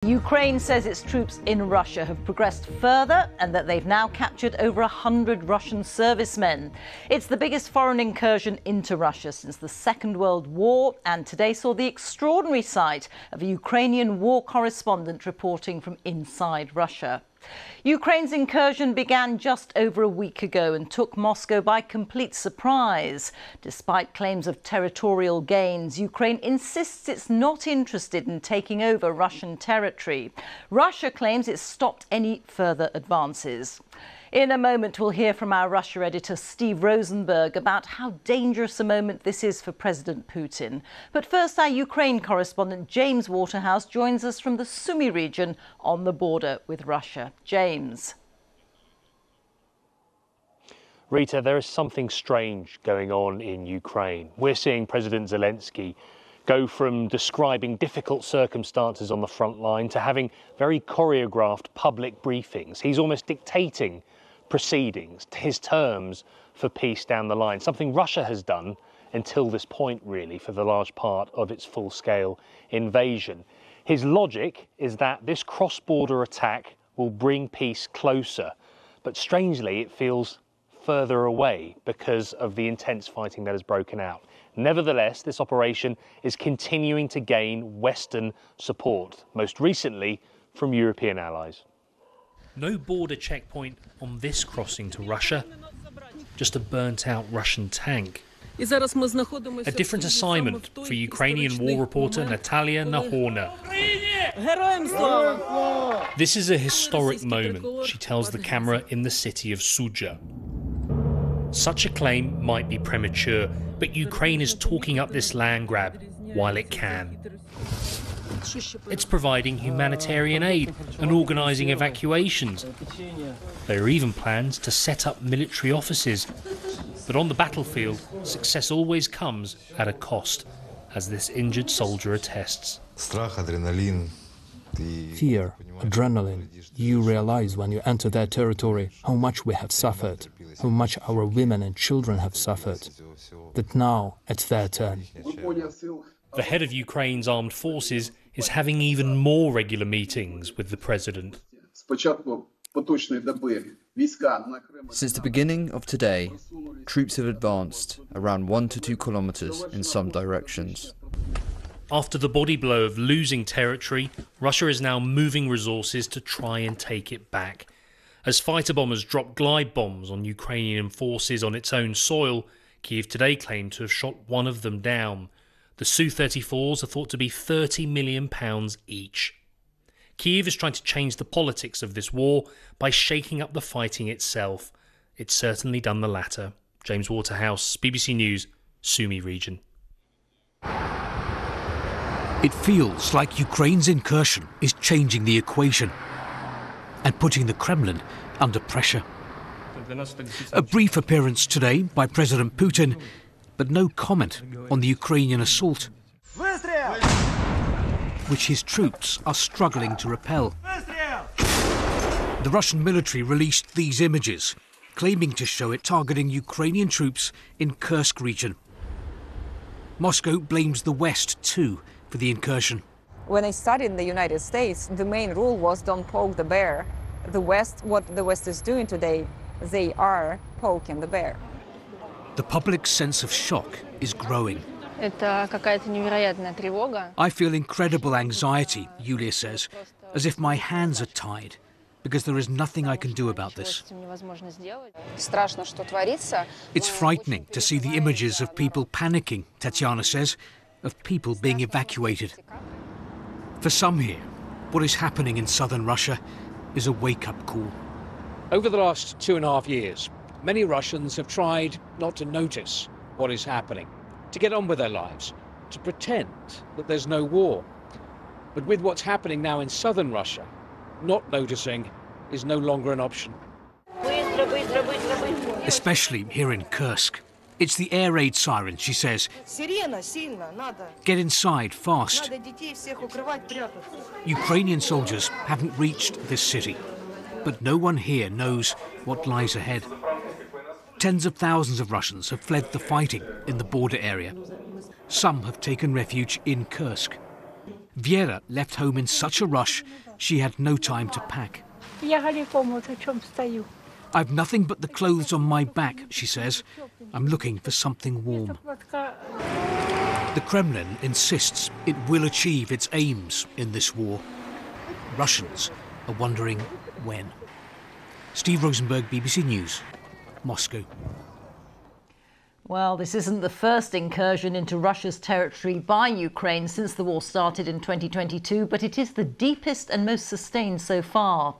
Ukraine says its troops in Russia have progressed further and that they've now captured over 100 Russian servicemen. It's the biggest foreign incursion into Russia since the Second World War, and today saw the extraordinary sight of a Ukrainian war correspondent reporting from inside Russia. Ukraine's incursion began just over a week ago and took Moscow by complete surprise. Despite claims of territorial gains, Ukraine insists it's not interested in taking over Russian territory. Russia claims it's stopped any further advances. In a moment, we'll hear from our Russia editor, Steve Rosenberg, about how dangerous a moment this is for President Putin. But first, our Ukraine correspondent, James Waterhouse, joins us from the Sumy region on the border with Russia. James. Reeta, there is something strange going on in Ukraine. We're seeing President Zelensky go from describing difficult circumstances on the front line to having very choreographed public briefings. He's almost dictating proceedings, his terms for peace down the line, something Russia has done until this point, really, for the large part of its full-scale invasion. His logic is that this cross-border attack will bring peace closer, but strangely it feels further away because of the intense fighting that has broken out. Nevertheless, this operation is continuing to gain Western support, most recently from European allies. No border checkpoint on this crossing to Russia, just a burnt-out Russian tank. A different assignment for Ukrainian war reporter Natalia Nahorna. This is a historic moment, she tells the camera in the city of Sudzha. Such a claim might be premature, but Ukraine is talking up this land grab while it can. It's providing humanitarian aid and organising evacuations. There are even plans to set up military offices. But on the battlefield, success always comes at a cost, as this injured soldier attests. Fear, adrenaline. You realise when you enter their territory how much we have suffered, how much our women and children have suffered. That now it's their turn. The head of Ukraine's armed forces is having even more regular meetings with the president. Since the beginning of today, troops have advanced around 1 to 2 kilometers in some directions. After the body blow of losing territory, Russia is now moving resources to try and take it back. As fighter bombers drop glide bombs on Ukrainian forces on its own soil, Kyiv today claimed to have shot one of them down. The Su-34s are thought to be £30 million each. Kyiv is trying to change the politics of this war by shaking up the fighting itself. It's certainly done the latter. James Waterhouse, BBC News, Sumy region. It feels like Ukraine's incursion is changing the equation and putting the Kremlin under pressure. A brief appearance today by President Putin, but no comment on the Ukrainian assault, which his troops are struggling to repel. The Russian military released these images, claiming to show it targeting Ukrainian troops in Kursk region. Moscow blames the West, too, for the incursion. When I studied in the United States, the main rule was don't poke the bear. The West, what the West is doing today, they are poking the bear. The public sense of shock is growing. I feel incredible anxiety, Yulia says, as if my hands are tied, because there is nothing I can do about this. It's frightening to see the images of people panicking, Tatiana says, of people being evacuated. For some here, what is happening in southern Russia is a wake-up call. Over the last 2.5 years, many Russians have tried not to notice what is happening, to get on with their lives, to pretend that there's no war. But with what's happening now in southern Russia, not noticing is no longer an option. Especially here in Kursk. It's the air raid siren, she says. Get inside fast. Ukrainian soldiers haven't reached this city, but no one here knows what lies ahead. Tens of thousands of Russians have fled the fighting in the border area. Some have taken refuge in Kursk. Viera left home in such a rush she had no time to pack. I've nothing but the clothes on my back, she says. I'm looking for something warm. The Kremlin insists it will achieve its aims in this war. Russians are wondering when. Steve Rosenberg, BBC News, Moscow. Well, this isn't the first incursion into Russia's territory by Ukraine since the war started in 2022, but it is the deepest and most sustained so far.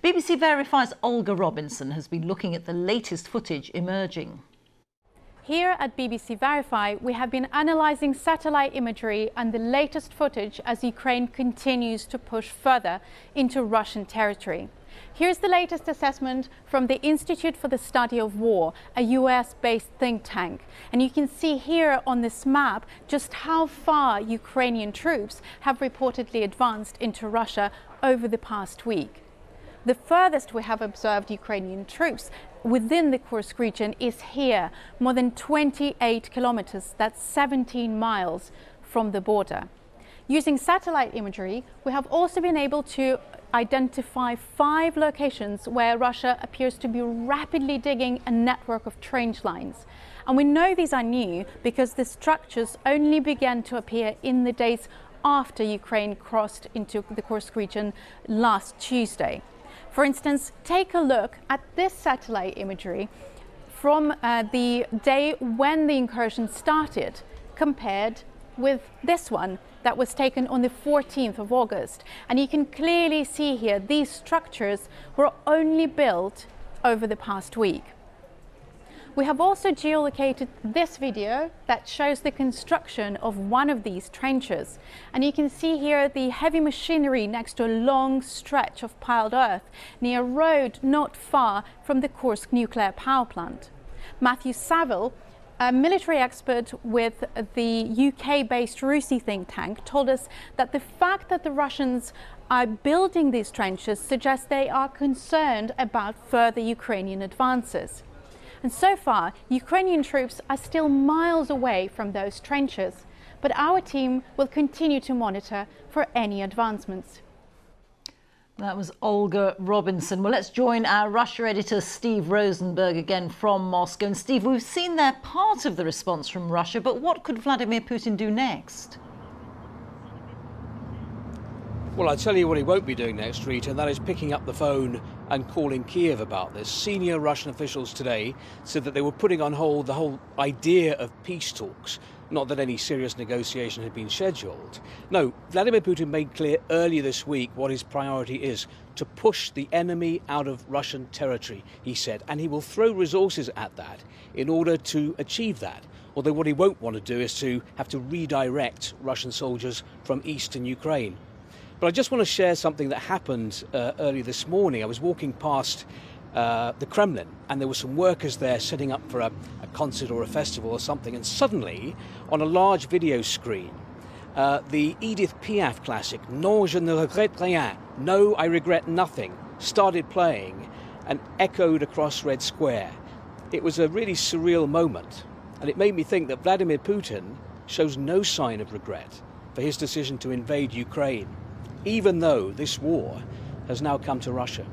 BBC Verify's Olga Robinson has been looking at the latest footage emerging. Here at BBC Verify, we have been analysing satellite imagery and the latest footage as Ukraine continues to push further into Russian territory. Here's the latest assessment from the Institute for the Study of War, a US-based think tank. And you can see here on this map just how far Ukrainian troops have reportedly advanced into Russia over the past week. The furthest we have observed Ukrainian troops within the Kursk region is here, more than 28 kilometers, that's 17 miles from the border. Using satellite imagery, we have also been able to identify 5 locations where Russia appears to be rapidly digging a network of trench lines. And we know these are new because the structures only began to appear in the days after Ukraine crossed into the Kursk region last Tuesday. For instance, take a look at this satellite imagery from the day when the incursion started compared with this one that was taken on the 14th of August. And you can clearly see here these structures were only built over the past week. We have also geolocated this video that shows the construction of one of these trenches. And you can see here the heavy machinery next to a long stretch of piled earth near a road not far from the Kursk nuclear power plant. Matthew Saville, a military expert with the UK-based Rusi think tank, told us that the fact that the Russians are building these trenches suggests they are concerned about further Ukrainian advances. And so far, Ukrainian troops are still miles away from those trenches, but our team will continue to monitor for any advancements. That was Olga Robinson. Well, let's join our Russia editor, Steve Rosenberg, again from Moscow. And Steve, we've seen there part of the response from Russia, but what could Vladimir Putin do next? Well, I'll tell you what he won't be doing next, Reeta, and that is picking up the phone and calling Kiev about this. Senior Russian officials today said that they were putting on hold the whole idea of peace talks. Not that any serious negotiation had been scheduled. No, Vladimir Putin made clear earlier this week what his priority is: to push the enemy out of Russian territory, he said, and he will throw resources at that in order to achieve that. Although what he won't want to do is to have to redirect Russian soldiers from eastern Ukraine. But I just want to share something that happened earlier this morning. I was walking past the Kremlin, and there were some workers there setting up for a concert or a festival or something, and suddenly on a large video screen the Edith Piaf classic Non je ne regrette rien, No, I regret nothing, started playing and echoed across Red Square. It was a really surreal moment, and it made me think that Vladimir Putin shows no sign of regret for his decision to invade Ukraine, even though this war has now come to Russia.